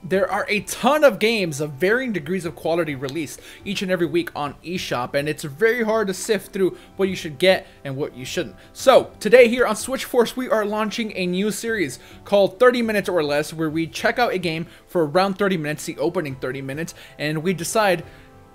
There are a ton of games of varying degrees of quality released each and every week on eShop, and it's very hard to sift through what you should get and what you shouldn't. So, today here on SwitchForce, we are launching a new series called 30 Minutes or Less, where we check out a game for around 30 minutes, the opening 30 minutes, and we decide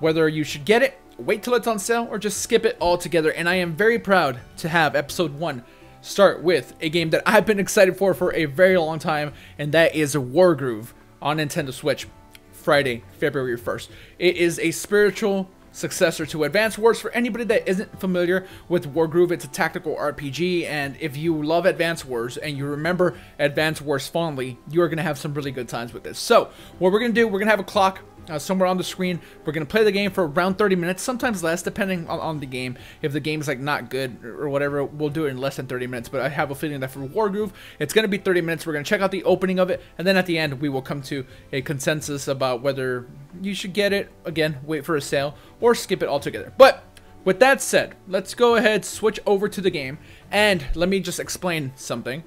whether you should get it, wait till it's on sale, or just skip it altogether. And I am very proud to have episode 1 start with a game that I've been excited for a very long time, and that is Wargroove on Nintendo Switch, Friday, February 1st. It is a spiritual successor to Advance Wars. For anybody that isn't familiar with Wargroove, it's a tactical RPG, and if you love Advance Wars and you remember Advance Wars fondly, you are going to have some really good times with this. So, what we're going to do, we're going to have a clock somewhere on the screen. We're going to play the game for around 30 minutes, sometimes less, depending on the game. If the game's like not good or whatever, we'll do it in less than 30 minutes. But I have a feeling that for Wargroove, it's going to be 30 minutes. We're going to check out the opening of it, and then at the end, we will come to a consensus about whether you should get it, again, wait for a sale, or skip it altogether. But with that said, let's go ahead, switch over to the game, and let me just explain something.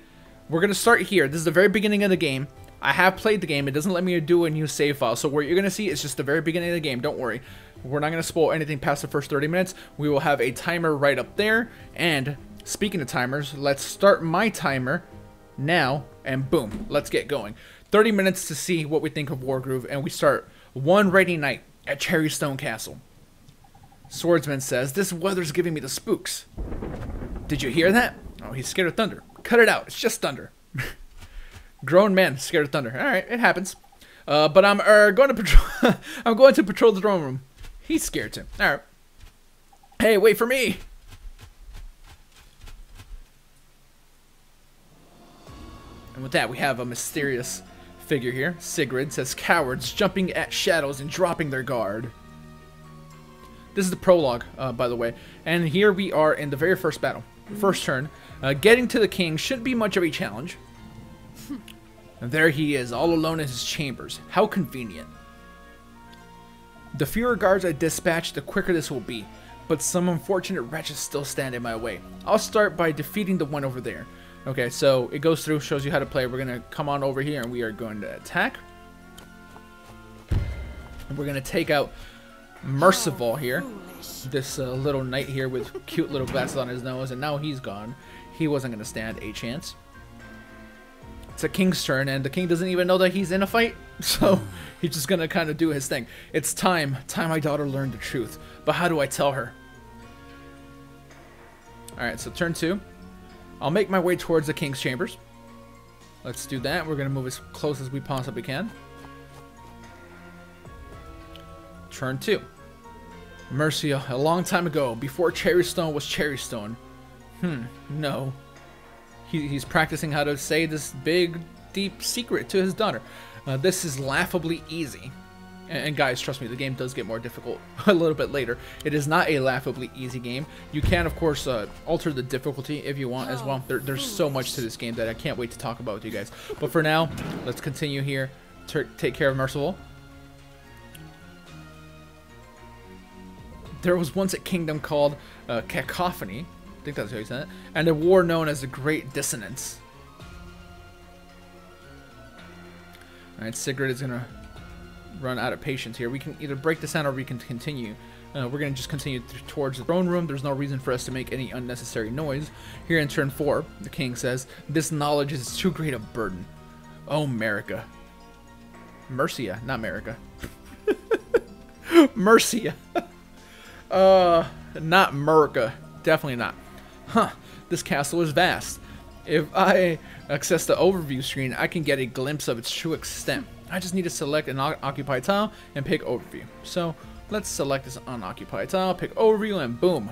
We're going to start here. This is the very beginning of the game. I have played the game. It doesn't let me do a new save file. So what you're going to see is just the very beginning of the game. Don't worry. We're not going to spoil anything past the first 30 minutes. We will have a timer right up there. And speaking of timers, let's start my timer now. And boom, let's get going. 30 minutes to see what we think of Wargroove. And we start one rainy night at Cherrystone Castle. Swordsman says, "This weather's giving me the spooks." Did you hear that? Oh, he's scared of thunder. Cut it out. It's just thunder. Grown man scared of thunder. All right, it happens. But I'm going to patrol. I'm going to patrol the throne room. He's scared too. All right. Hey, wait for me. And with that, we have a mysterious figure here. Sigrid says, "Cowards jumping at shadows and dropping their guard." This is the prologue, by the way. And here we are in the very first battle. First turn. Getting to the king shouldn't be much of a challenge. And there he is, all alone in his chambers. How convenient. The fewer guards I dispatch, the quicker this will be. But some unfortunate wretches still stand in my way. I'll start by defeating the one over there. Okay, so it goes through, shows you how to play. We're going to come on over here and we are going to attack. And we're going to take out Merciful here. This little knight here with cute little glasses on his nose. And now he's gone. He wasn't going to stand a chance. It's a king's turn, and the king doesn't even know that he's in a fight, so he's just gonna kind of do his thing. It's time my daughter learned the truth, but how do I tell her? Alright, so turn 2. I'll make my way towards the king's chambers. Let's do that. We're gonna move as close as we possibly can. Turn 2. Mercia, a long time ago, before Cherrystone was Cherrystone. No. He's practicing how to say this big, deep secret to his daughter. This is laughably easy. And guys, trust me, the game does get more difficult a little bit later. It is not a laughably easy game. You can, of course, alter the difficulty if you want as well. There's so much to this game that I can't wait to talk about with you guys. But for now, let's continue here. Take care of Merciful. There was once a kingdom called Cacophony. I think that's how you said it. And a war known as the Great Dissonance. Alright, Sigrid is going to run out of patience here. We can either break this down or we can continue. We're going to just continue towards the throne room. There's no reason for us to make any unnecessary noise. Here in turn 4, the king says, "This knowledge is too great a burden. Oh, America." Mercia, not America. Mercia. Not America. Definitely not. Huh, this castle is vast. If I access the overview screen, I can get a glimpse of its true extent. I just need to select an occupied tile and pick overview. So let's select this unoccupied tile, pick overview, and boom,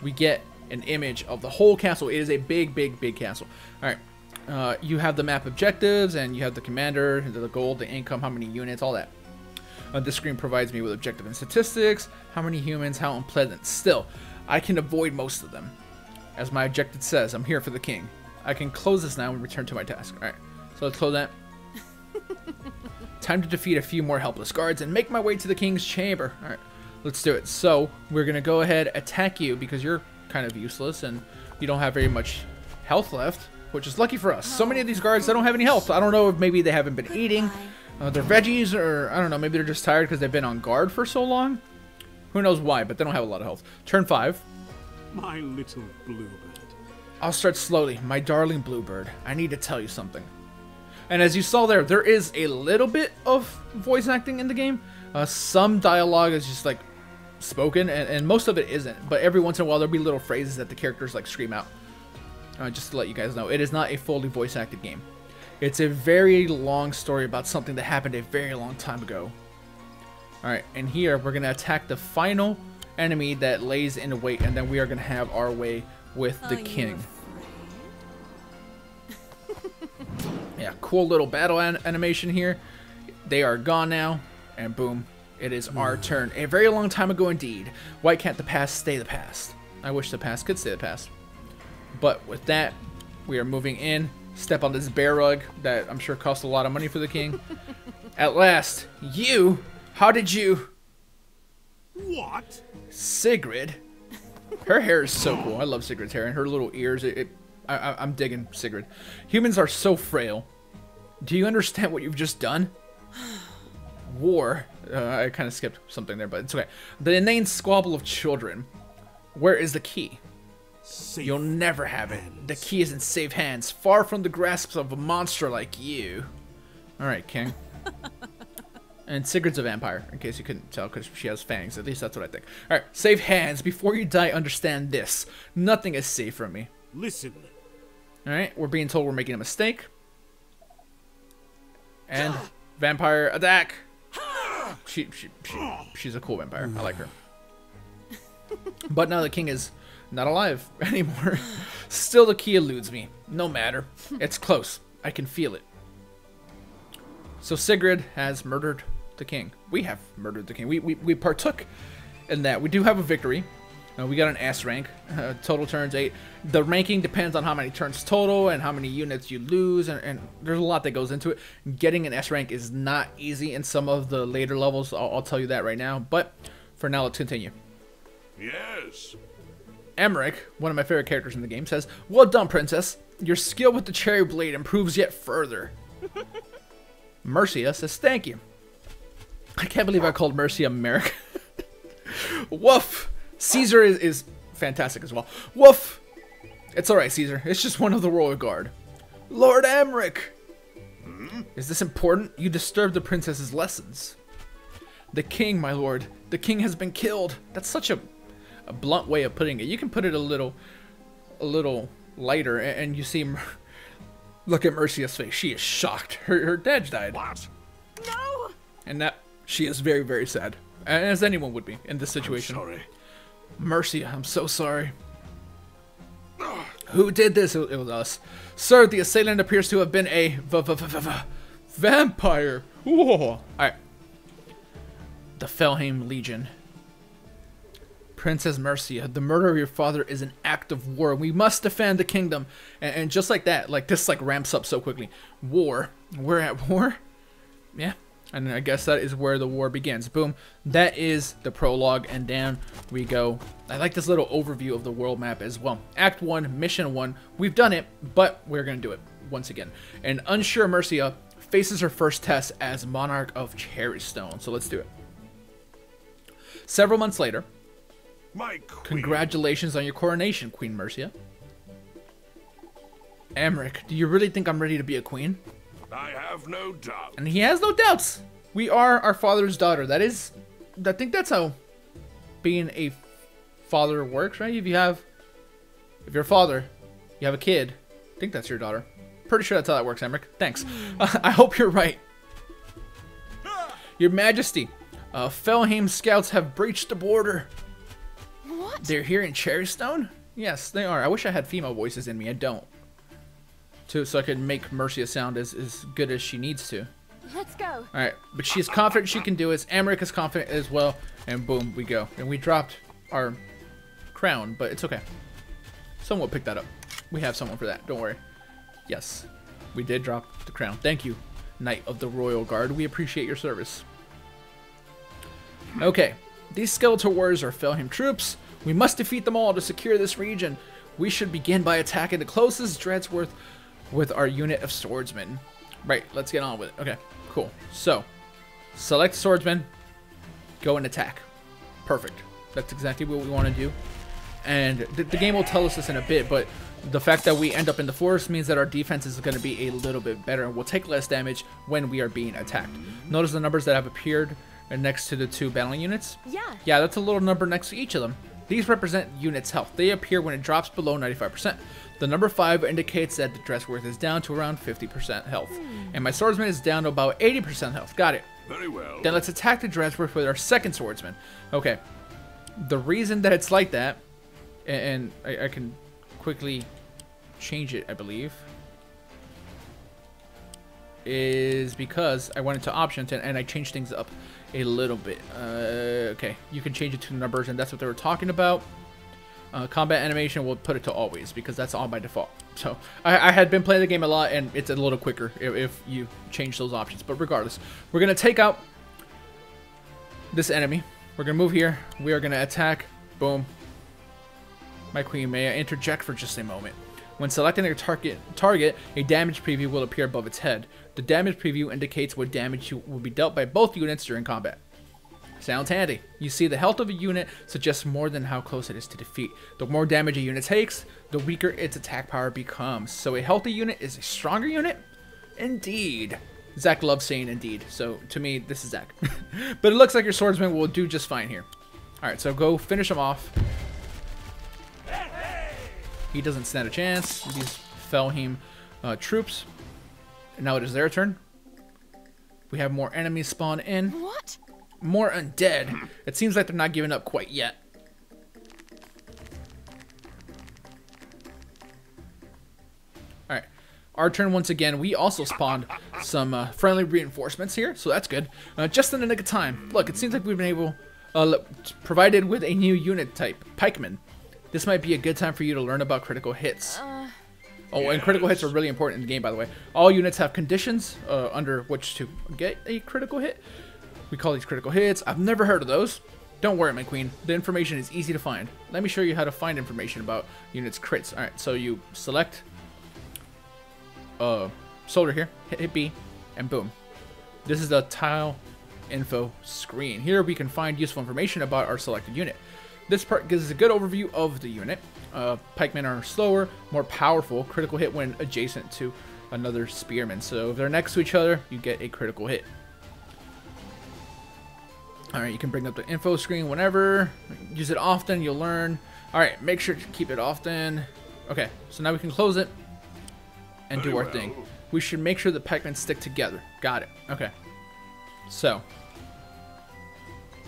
we get an image of the whole castle. It is a big, big, big castle. All right, you have the map objectives, and you have the commander, the gold, the income, how many units, all that. This screen provides me with objective and statistics, how many humans, how unpleasant. Still, I can avoid most of them. As my objective says, I'm here for the king. I can close this now and return to my task. Alright, so let's close that. Time to defeat a few more helpless guards and make my way to the king's chamber. Alright, let's do it. So, we're going to go ahead, attack you because you're kind of useless and you don't have very much health left, which is lucky for us. So many of these guards, they don't have any health. I don't know if maybe they haven't been eating. They're veggies, or I don't know, maybe they're just tired because they've been on guard for so long. Who knows why, but they don't have a lot of health. Turn 5. My little bluebird. I'll start slowly. My darling bluebird, I need to tell you something. And as you saw there, there is a little bit of voice acting in the game. Some dialogue is just like spoken, and most of it isn't. But every once in a while, there'll be little phrases that the characters like scream out. Just to let you guys know, it is not a fully voice acted game. It's a very long story about something that happened a very long time ago. Alright, and here we're going to attack the final enemy that lays in wait, and then we are going to have our way with the king. Yeah, cool little battle animation here. They are gone now, and boom, it is our turn. A very long time ago indeed. Why can't the past stay the past? I wish the past could stay the past. But with that, we are moving in. Step on this bear rug that I'm sure cost a lot of money for the king. At last, you, how did you... What? Sigrid. Her hair is so cool. I love Sigrid's hair and her little ears. I'm digging Sigrid. Humans are so frail. Do you understand what you've just done? War. I kind of skipped something there, but it's okay. The inane squabble of children. Where is the key? Safe You'll never have it. hands. The key is in safe hands, far from the grasps of a monster like you. Alright, king. And Sigrid's a vampire, in case you couldn't tell, because she has fangs. At least that's what I think. Alright, safe hands. Before you die, understand this. Nothing is safe from me. Listen. Alright, we're being told we're making a mistake. And vampire attack. She's a cool vampire. I like her. But now the king is not alive anymore. Still, the key eludes me. No matter. It's close. I can feel it. So Sigrid has murdered the king. We have murdered the king. We partook in that. We do have a victory. We got an S rank. Total turns 8. The ranking depends on how many turns total and how many units you lose, and there's a lot that goes into it. Getting an S rank is not easy in some of the later levels. I'll tell you that right now. But for now, let's continue. Yes. Emmerich, one of my favorite characters in the game, says, "Well done, princess. Your skill with the cherry blade improves yet further." Mercia says, "Thank you." I can't believe I called Mercia Merrick. Woof. Caesar is fantastic as well. Woof. It's alright, Caesar. It's just one of the royal guard. Lord Emmerich. Is this important? You disturbed the princess's lessons. The king, my lord. The king has been killed. That's such a blunt way of putting it. You can put it a little lighter, and you see, look at Mercia's face. She is shocked. Her dad died. What? No! And that, she is very, very sad. As anyone would be in this situation. I'm sorry. Mercia, I'm so sorry. Who did this? It was us. Sir, the assailant appears to have been a vampire. Whoa. Alright. The Felheim Legion. Princess Mercia, the murder of your father is an act of war. We must defend the kingdom. And just like that, like this like ramps up so quickly. War. We're at war? Yeah. And I guess that is where the war begins. Boom. That is the prologue, and down we go. I like this little overview of the world map as well. Act 1, Mission 1. We've done it, but we're going to do it once again. And unsure Mercia faces her first test as Monarch of Cherrystone. So let's do it. Several months later. My queen. Congratulations on your coronation, Queen Mercia. Emmerich, do you really think I'm ready to be a queen? I have no doubt. And he has no doubts. We are our father's daughter. That is, I think that's how being a father works, right? If you're a father, you have a kid, I think that's your daughter. Pretty sure that's how that works, Emmerich. Thanks. I hope you're right. Your Majesty, Felheim scouts have breached the border. What? They're here in Cherrystone? Yes, they are. I wish I had female voices in me. I don't. So I could make Mercia sound as good as she needs to. Let's go. Alright, but she is confident she can do it. Emmerich is confident as well. And boom, we go. And we dropped our crown, but it's okay. Someone will pick that up. We have someone for that. Don't worry. Yes, we did drop the crown. Thank you, Knight of the Royal Guard. We appreciate your service. Okay, these skeletal warriors are Felheim troops. We must defeat them all to secure this region. We should begin by attacking the closest Dreadsworth with our unit of swordsmen. Right, let's get on with it. Okay, Cool. So, select swordsman, go and attack. Perfect. That's exactly what we want to do. And the game will tell us this in a bit, but the fact that we end up in the forest means that our defense is going to be a little bit better and we'll take less damage when we are being attacked. Notice the numbers that have appeared next to the 2 battling units? Yeah, that's a little number next to each of them. These represent units' health. They appear when it drops below 95%. The number 5 indicates that the dress worth is down to around 50% health. And my swordsman is down to about 80% health. Got it. Very well. Then let's attack the Dreadsworth with our second swordsman. Okay. The reason that it's like that, and I can quickly change it, I believe, is because I went into options and I changed things up a little bit. Okay, you can change it to numbers, and that's what they were talking about. Combat animation, we'll put it to always because that's on by default. So I had been playing the game a lot, and it's a little quicker if you change those options. But regardless, we're gonna take out this enemy. We're gonna move here. We are gonna attack. Boom. My queen, may I interject for just a moment? When selecting a target, a damage preview will appear above its head. The damage preview indicates what damage will be dealt by both units during combat. Sounds handy. You see, the health of a unit suggests more than how close it is to defeat. The more damage a unit takes, the weaker its attack power becomes. So a healthy unit is a stronger unit? Indeed. Zach loves saying indeed, so to me, this is Zach. But it looks like your swordsman will do just fine here. Alright, so go finish him off. He doesn't stand a chance. These Felheim troops. And now it is their turn. We have more enemies spawn in. What? More undead. It seems like they're not giving up quite yet. Alright. Our turn once again. We also spawned some friendly reinforcements here, so that's good. Just in the nick of time. Look, it seems like we've been able... provided with a new unit type, Pikeman. This might be a good time for you to learn about critical hits. Oh, and critical hits are really important in the game, by the way. All units have conditions under which to get a critical hit. We call these critical hits. I've never heard of those. Don't worry, my queen. The information is easy to find. Let me show you how to find information about units' crits. Alright, so you select soldier here, hit B, and boom. This is the tile info screen. Here we can find useful information about our selected unit. This part gives us a good overview of the unit. Pikemen are slower, more powerful, critical hit when adjacent to another spearman. So if they're next to each other, you get a critical hit. Alright, you can bring up the info screen whenever. Use it often, you'll learn. Alright, make sure to keep it often. Okay, so now we can close it and do our thing. We should make sure the pikemen stick together. Got it. Okay. So.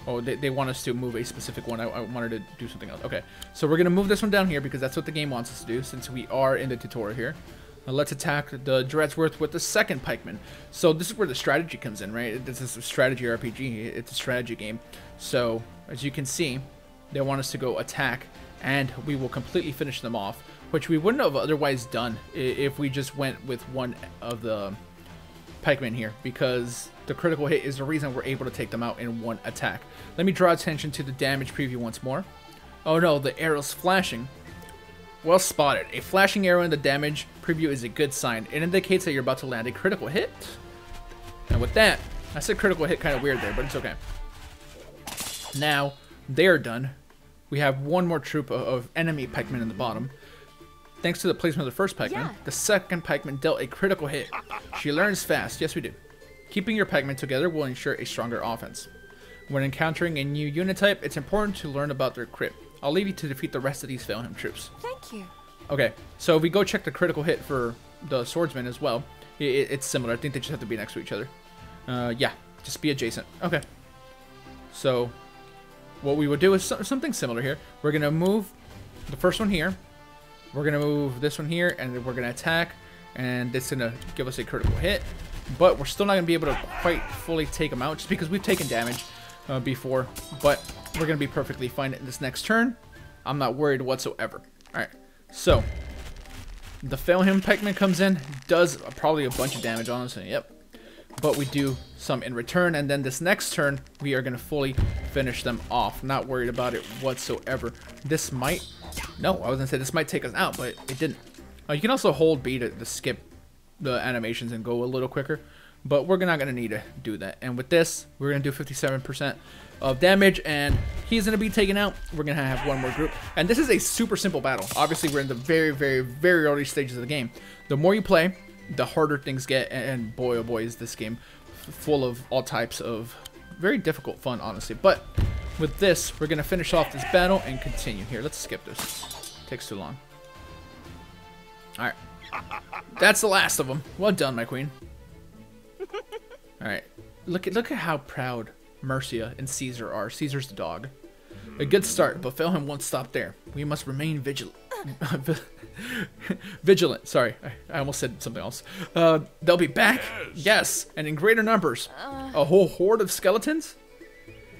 Oh, they want us to move a specific one. I wanted to do something else. Okay, so we're going to move this one down here because that's what the game wants us to do since we are in the tutorial here. Now let's attack the Dreadsworth with the second pikeman. So this is where the strategy comes in, right? This is a strategy RPG. It's a strategy game. So as you can see, they want us to go attack and we will completely finish them off, which we wouldn't have otherwise done if we just went with one of the pikemen here, because the critical hit is the reason we're able to take them out in one attack. Let me draw attention to the damage preview once more. Oh no, the arrow's flashing. Well spotted. A flashing arrow in the damage preview is a good sign. It indicates that you're about to land a critical hit. And with that, I said critical hit kind of weird there, but it's okay. Now, they're done. We have one more troop of enemy pikemen in the bottom. Thanks to the placement of the first pikeman, the second pikeman dealt a critical hit. She learns fast. Yes, we do. Keeping your pikemen together will ensure a stronger offense. When encountering a new unit type, it's important to learn about their crit. I'll leave you to defeat the rest of these Felheim troops. Thank you. Okay, so if we go check the critical hit for the swordsman as well, it's similar. I think they just have to be next to each other. Yeah, just be adjacent. Okay. So, what we would do is something similar here. We're going to move the first one here. We're going to move this one here, and then we're going to attack, and it's going to give us a critical hit. But we're still not going to be able to quite fully take them out, just because we've taken damage before. But we're going to be perfectly fine in this next turn. I'm not worried whatsoever. Alright, so the Felheim pikeman comes in, does probably a bunch of damage on us, and yep. But we do some in return, and then this next turn, we are going to fully finish them off. Not worried about it whatsoever. This might... No, I was going to say this might take us out, but it didn't. You can also hold B to skip the animations and go a little quicker. but we're not going to need to do that. And with this, we're going to do 57% of damage, and he's going to be taken out. We're going to have one more group. And this is a super simple battle. Obviously, we're in the very, very, very early stages of the game. The more you play, the harder things get, and boy, oh boy, is this game full of all types of very difficult fun, honestly. But with this, we're going to finish off this battle and continue. Here, let's skip this. Takes too long. Alright. That's the last of them. Well done, my queen. Alright. Look at how proud Mercia and Caesar are. Caesar's the dog. A good start, but Felham won't stop there. We must remain vigilant. Vigilant. Sorry, I almost said something else. They'll be back. Yes, and in greater numbers. A whole horde of skeletons?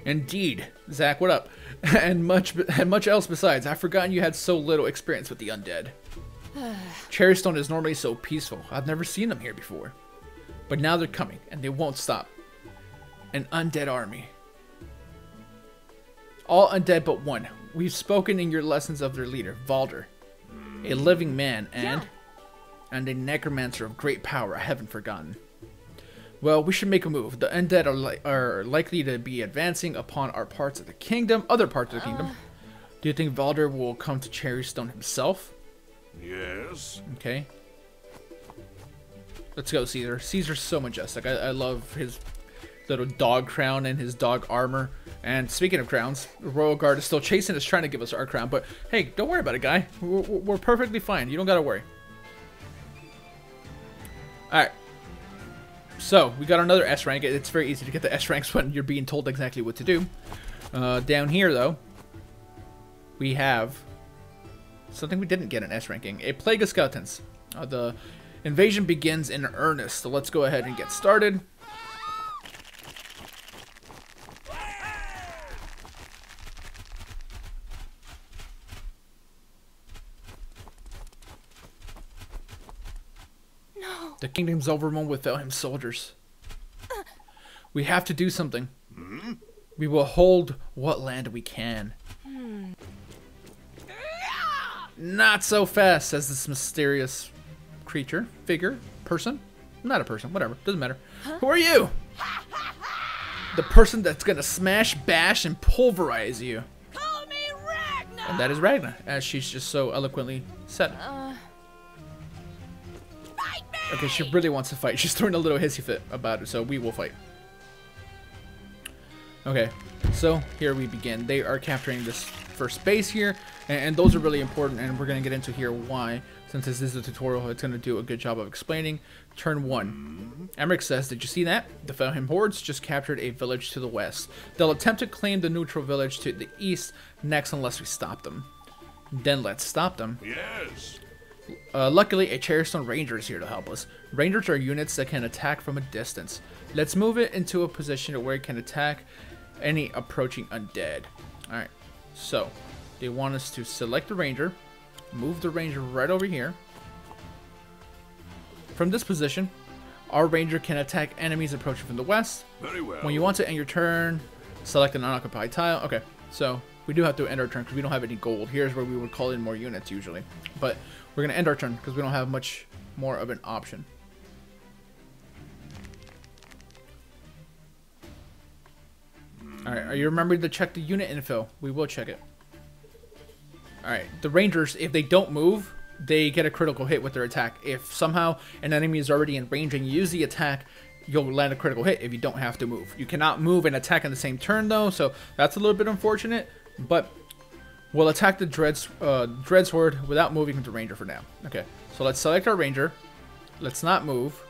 Indeed. Zach, what up? and much else besides. I've forgotten you had so little experience with the undead. Cherrystone is normally so peaceful. I've never seen them here before. But now they're coming, and they won't stop. An undead army. All undead but one. We've spoken in your lessons of their leader, Valder. A living man and a necromancer of great power I haven't forgotten. Well, we should make a move. The undead are likely to be advancing upon our parts of the kingdom, other parts of the kingdom. Do you think Valder will come to Cherrystone himself? Yes. Okay. Let's go, Caesar. Caesar's so majestic. I love his little dog crown and his dog armor. And speaking of crowns, the Royal Guard is still chasing us, trying to give us our crown. But hey, don't worry about it, guy. We're perfectly fine. You don't gotta worry. Alright. So, we got another S rank. It's very easy to get the S ranks when you're being told exactly what to do. Down here, though, we have something we didn't get an S ranking. A plague of skeletons. The invasion begins in earnest. So let's go ahead and get started. No. The kingdom's overrun without him soldiers. We have to do something. We will hold what land we can. Not so fast, says this mysterious creature, figure, person. Not a person, whatever, doesn't matter. Who are you? The person that's gonna smash, bash, and pulverize you. Call me Ragnar. And that is Ragnar, as she's just so eloquently said. Fight me. Okay, she really wants to fight. She's throwing a little hissy fit about it, so we will fight. Okay, so here we begin. They are capturing this first base here, and those are really important, and we're going to get into here why. Since this is a tutorial, it's going to do a good job of explaining. Turn 1. Emmerich says, did you see that? The Felheim hordes just captured a village to the west. They'll attempt to claim the neutral village to the east next unless we stop them. Then let's stop them. Yes. Luckily, a Cherrystone Ranger is here to help us. Rangers are units that can attack from a distance. Let's move it into a position where it can attack any approaching undead. Alright, so they want us to select the Ranger, move the Ranger right over here. From this position, our Ranger can attack enemies approaching from the west. Very well. When you want to end your turn, select an unoccupied tile. Okay, so we do have to end our turn because we don't have any gold. Here's where we would call in more units usually. But we're going to end our turn because we don't have much more of an option. Alright, are you remembering to check the unit info? We will check it. Alright, the Rangers, if they don't move, they get a critical hit with their attack. If somehow an enemy is already in range and you use the attack, you'll land a critical hit if you don't have to move. You cannot move and attack in the same turn though, so that's a little bit unfortunate, but we'll attack the Dread's Horde without moving with the Ranger for now. Okay, so let's select our Ranger. Let's not move.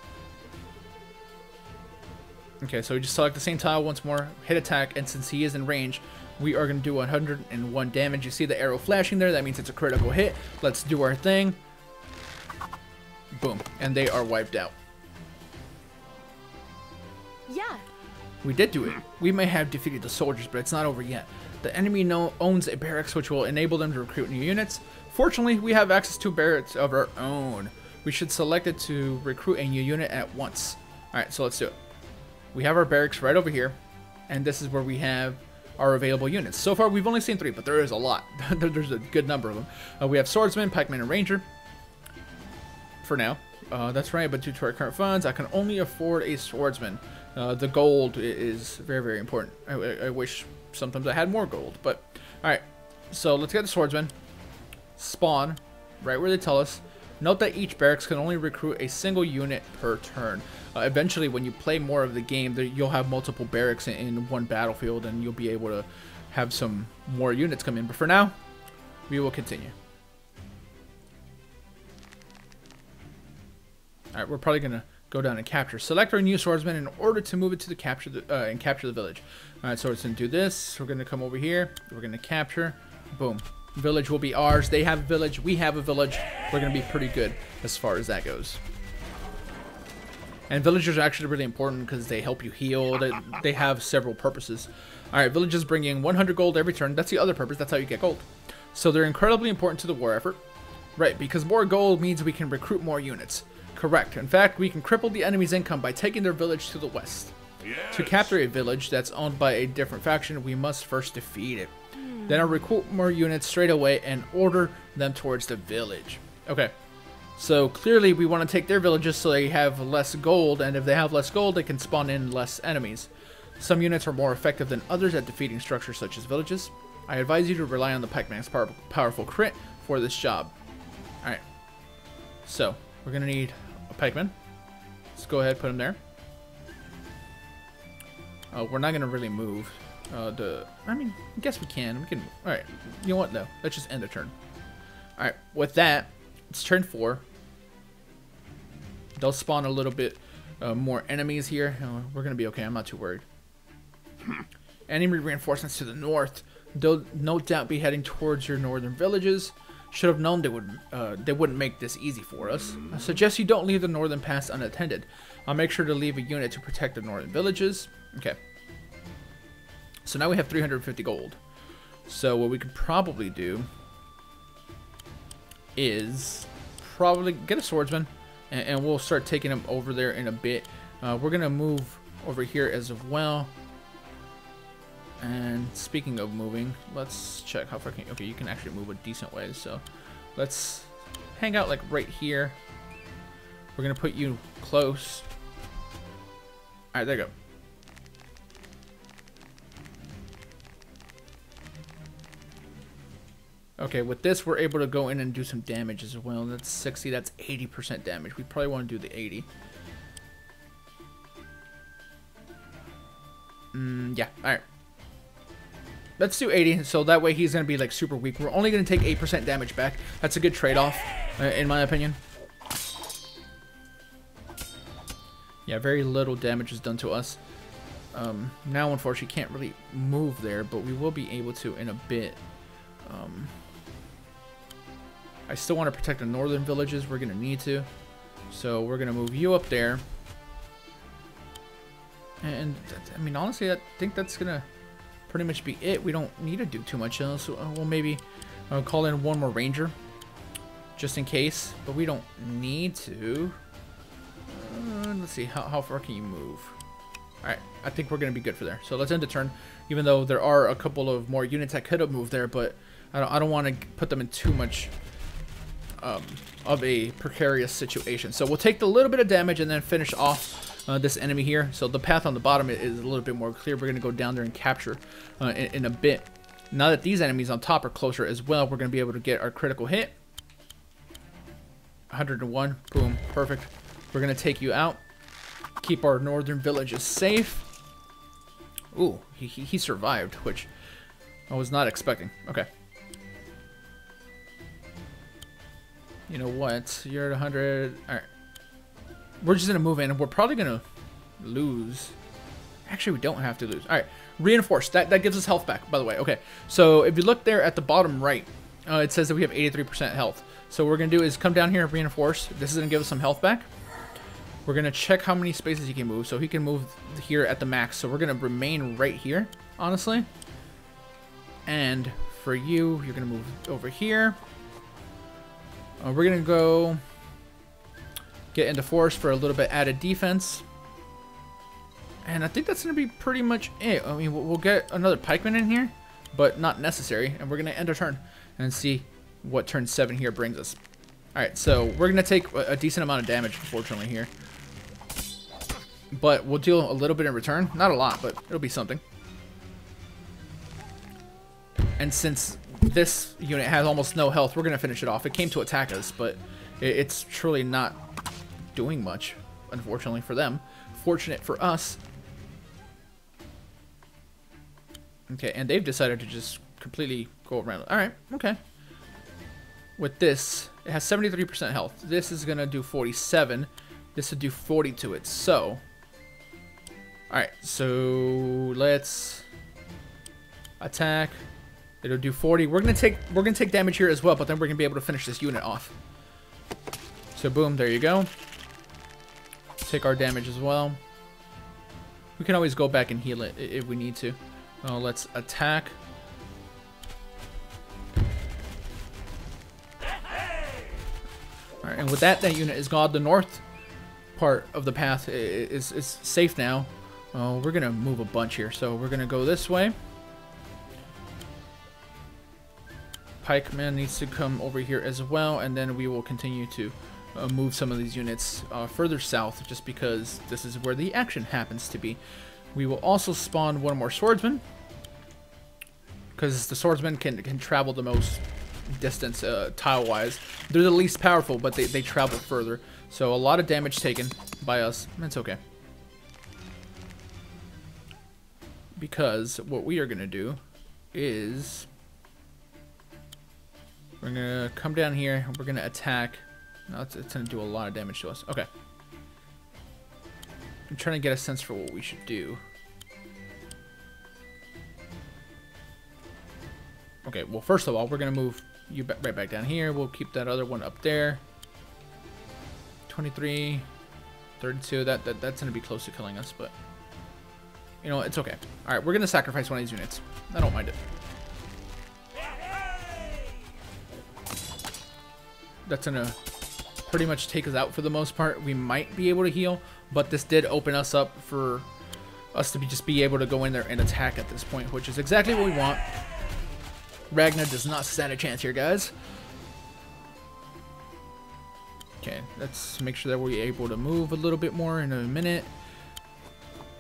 Okay, so we just select the same tile once more, hit attack, and since he is in range, we are going to do 101 damage. You see the arrow flashing there, that means it's a critical hit. Let's do our thing. Boom, and they are wiped out. Yeah. We did do it. We may have defeated the soldiers, but it's not over yet. The enemy owns a barracks which will enable them to recruit new units. Fortunately, we have access to barracks of our own. We should select it to recruit a new unit at once. Alright, so let's do it. We have our barracks right over here, and this is where we have our available units. So far, we've only seen 3, but there is a lot. There's a good number of them. We have Swordsman, Pikeman, and Ranger. For now. That's right, but due to our current funds, I can only afford a swordsman. The gold is very, very important. I wish sometimes I had more gold, but alright. So let's get the swordsman. Spawn, right where they tell us. Note that each barracks can only recruit a single unit per turn. Eventually, when you play more of the game, you'll have multiple barracks in one battlefield, and you'll be able to have some more units come in. But for now, we will continue. Alright, we're probably going to go down and capture. Select our new swordsman in order to move it to the capture the village. Alright, so it's going to do this. We're going to come over here. We're going to capture. Boom. Village will be ours. They have a village. We have a village. We're going to be pretty good as far as that goes. And villagers are actually really important because they help you heal. They have several purposes. Alright, villages bring in 100 gold every turn. That's the other purpose. That's how you get gold. So they're incredibly important to the war effort. Right, because more gold means we can recruit more units. Correct. In fact, we can cripple the enemy's income by taking their village to the west. Yes. To capture a village that's owned by a different faction, we must first defeat it. Then I'll recruit more units straight away and order them towards the village. Okay. So clearly we want to take their villages so they have less gold, and if they have less gold, they can spawn in less enemies. Some units are more effective than others at defeating structures such as villages. I advise you to rely on the pikeman's powerful crit for this job. Alright. So, we're going to need a pikeman. Let's go ahead and put him there. We're not going to really move. I mean, I guess we can. We can. Alright. You know what? No. Let's just end the turn. Alright. With that, it's turn 4. They'll spawn a little bit more enemies here. We're going to be okay. I'm not too worried. Enemy reinforcements to the north. They'll no doubt be heading towards your northern villages. Should have known they wouldn't make this easy for us. I suggest you don't leave the northern pass unattended. I'll make sure to leave a unit to protect the northern villages. Okay. So now we have 350 gold. So what we could probably do is probably get a swordsman, and we'll start taking him over there in a bit. We're gonna move over here as well. And speaking of moving, let's check how far can. Okay, you can actually move a decent way. So let's hang out like right here. We're gonna put you close. All right, there you go. Okay, with this, we're able to go in and do some damage as well. That's 60, that's 80% damage. We probably want to do the 80. Yeah, alright. Let's do 80, so that way he's going to be like super weak. We're only going to take 8% damage back. That's a good trade-off, in my opinion. Yeah, very little damage is done to us. Now, unfortunately, can't really move there, but we will be able to in a bit. I still want to protect the northern villages. We're going to need to. So we're going to move you up there. And, I mean, honestly, I think that's going to pretty much be it. We don't need to do too much else. We'll maybe call in one more ranger. Just in case. But we don't need to. Let's see. How far can you move? Alright. I think we're going to be good for there. So let's end the turn. Even though there are a couple of more units that could have moved there. But I don't want to put them in too much of a precarious situation. So we'll take the little bit of damage and then finish off this enemy here. So the path on the bottom is a little bit more clear. We're going to go down there and capture in a bit. Now that these enemies on top are closer as well, we're going to be able to get our critical hit. 101. Boom. Perfect. We're going to take you out. Keep our northern villages safe. Ooh, he survived, which I was not expecting. Okay. You know what? You're at 100. Alright. We're just going to move in, and we're probably going to lose. Actually, we don't have to lose. Alright. Reinforce. That gives us health back, by the way. Okay. So, if you look there at the bottom right, it says that we have 83% health. So, what we're going to do is come down here and reinforce. This is going to give us some health back. We're going to check how many spaces he can move. So, he can move here at the max. So, we're going to remain right here, honestly. And for you, you're going to move over here. We're going to go get into force for a little bit added defense. And I think that's going to be pretty much it. I mean, we'll get another pikeman in here, but not necessary. And we're going to end our turn and see what turn 7 here brings us. Alright, so we're going to take a decent amount of damage, unfortunately, here. But we'll deal a little bit in return. Not a lot, but it'll be something. And since this unit has almost no health, we're going to finish it off. It came to attack us, but it's truly not doing much, unfortunately, for them. Fortunate for us. Okay, and they've decided to just completely go around. Alright, okay. With this, it has 73% health. This is going to do 47. This would do 40 to it. So, alright, so let's attack. It'll do 40. We're gonna take damage here as well, but then we're gonna be able to finish this unit off. So boom, there you go. Take our damage as well. We can always go back and heal it if we need to. Let's attack. Alright, and with that unit is gone. The north part of the path is safe now. We're gonna move a bunch here, so we're gonna go this way. Pikeman needs to come over here as well, and then we will continue to move some of these units further south, just because this is where the action happens to be. We will also spawn one more swordsman, because the swordsman can travel the most distance tile-wise. They're the least powerful, but they travel further. So a lot of damage taken by us. It's okay. Because what we are going to do is we're going to come down here and we're going to attack. No, it's going to do a lot of damage to us. Okay. I'm trying to get a sense for what we should do. Okay, well, first of all, we're going to move you right back down here. We'll keep that other one up there. 23, 32. That's going to be close to killing us, but you know, it's okay. All right, we're going to sacrifice one of these units. I don't mind it. That's going to pretty much take us out for the most part. We might be able to heal, but this did open us up for us to just be able to go in there and attack at this point, which is exactly what we want. Ragnar does not stand a chance here, guys. Okay, let's make sure that we're able to move a little bit more in a minute.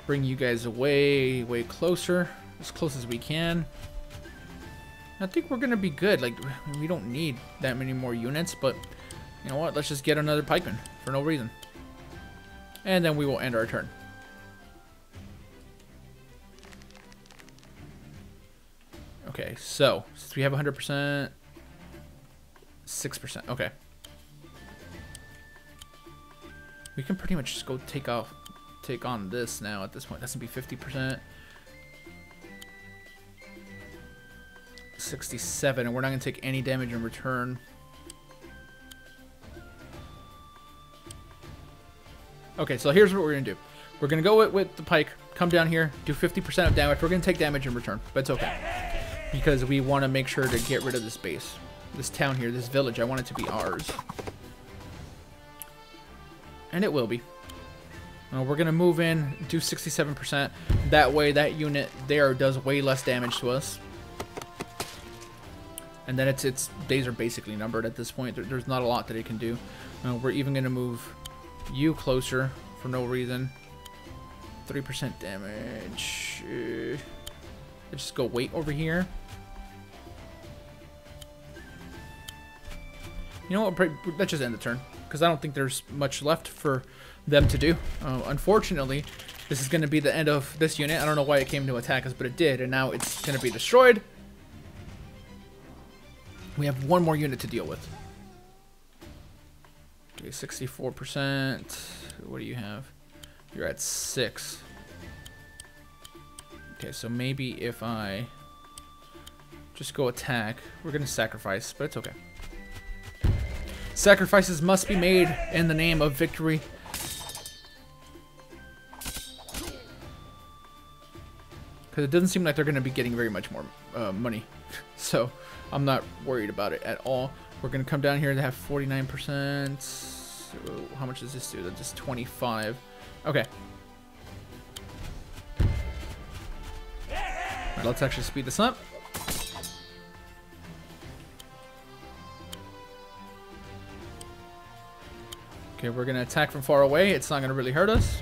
Bring you guys way closer, as close as we can. I think we're gonna be good. Like, we don't need that many more units, but you know what? Let's just get another pikeman for no reason, and then we will end our turn. Okay, so since we have 100%, 6%. Okay, we can pretty much just go take on this now. At this point, that's gonna be 50%, 67, and we're not gonna take any damage in return. Okay, so here's what we're gonna do. We're gonna go with the pike, come down here, do 50% of damage. We're gonna take damage in return, but it's okay, because we want to make sure to get rid of this base, this town here, this village. I want it to be ours, and it will be. We're gonna move in, do 67%. That way, that unit there does way less damage to us, and then its days are basically numbered at this point. There's not a lot that it can do. We're even gonna move you closer for no reason. 3% damage. Let's just go wait over here. You know what? Let's just end the turn, because I don't think there's much left for them to do. Unfortunately, this is going to be the end of this unit. I don't know why it came to attack us, but it did, and now it's going to be destroyed. We have one more unit to deal with. Okay, 64%. What do you have? You're at 6. Okay, so maybe if I just go attack, we're going to sacrifice, but it's okay. Sacrifices must be made in the name of victory. Because it doesn't seem like they're going to be getting very much more money. So I'm not worried about it at all. We're going to come down here to have 49%. So how much does this do? That's just 25. Okay. Right, let's actually speed this up. Okay, we're gonna attack from far away. It's not gonna really hurt us.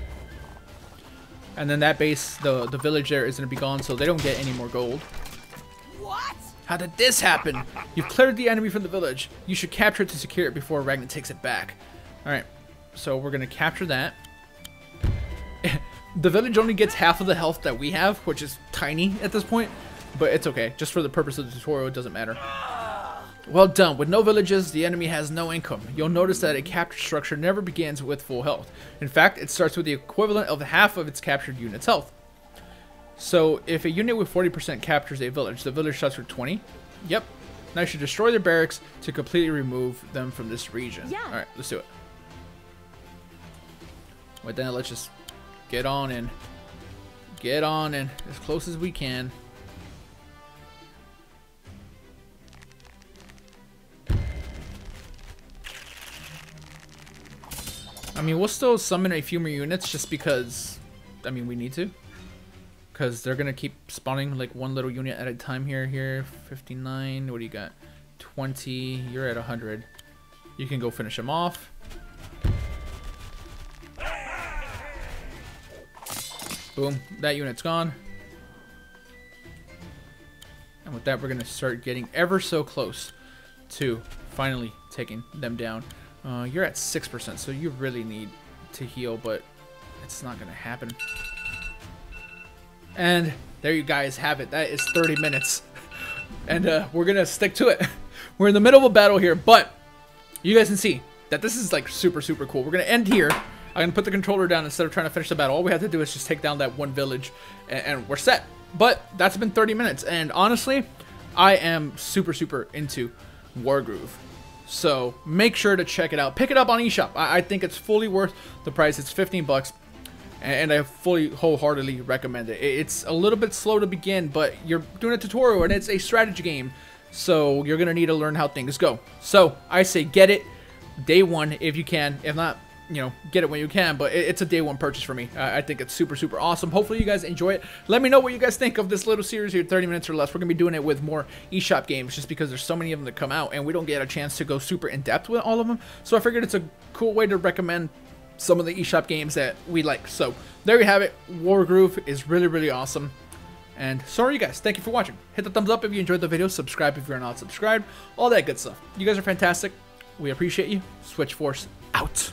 And then that base, the village there is gonna be gone, so they don't get any more gold. What? How did this happen? You've cleared the enemy from the village. You should capture it to secure it before Ragnar takes it back. Alright, so we're gonna capture that. The village only gets half of the health that we have, which is tiny at this point. But it's okay. Just for the purpose of the tutorial, it doesn't matter. Well done. With no villages, the enemy has no income. You'll notice that a captured structure never begins with full health. In fact, it starts with the equivalent of half of its captured unit's health. So, if a unit with 40% captures a village, the village starts with 20. Yep. Now you should destroy their barracks to completely remove them from this region. Yeah. Alright, let's do it. But then let's just get on in. Get on in as close as we can. I mean, we'll still summon a few more units just because, I mean, we need to. Because they're going to keep spawning like one little unit at a time here. 59. What do you got? 20. You're at 100. You can go finish them off. Boom. That unit's gone. And with that, we're going to start getting ever so close to finally taking them down. You're at 6%, so you really need to heal, but it's not going to happen. And there you guys have it. That is 30 minutes. And we're going to stick to it. We're in the middle of a battle here, but you guys can see that this is like super cool. We're going to end here. I'm going to put the controller down instead of trying to finish the battle. All we have to do is just take down that one village, and we're set. But that's been 30 minutes, and honestly, I am super into Wargroove. So make sure to check it out. Pick it up on eShop. I think it's fully worth the price. It's 15 bucks. And I wholeheartedly recommend it. It's a little bit slow to begin, but you're doing a tutorial and it's a strategy game. So you're going to need to learn how things go. So I say get it day one if you can. If not, you know, get it when you can, but it's a day one purchase for me. I think it's super awesome. Hopefully you guys enjoy it. Let me know what you guys think of this little series here, 30 minutes or less. We're gonna be doing it with more eShop games just because there's so many of them that come out and we don't get a chance to go super in depth with all of them. So I figured it's a cool way to recommend some of the eShop games that we like. So there you have it. Wargroove is really awesome. And so are you guys. Thank you for watching. Hit the thumbs up if you enjoyed the video. Subscribe if you're not subscribed. All that good stuff. You guys are fantastic. We appreciate you. SwitchForce out.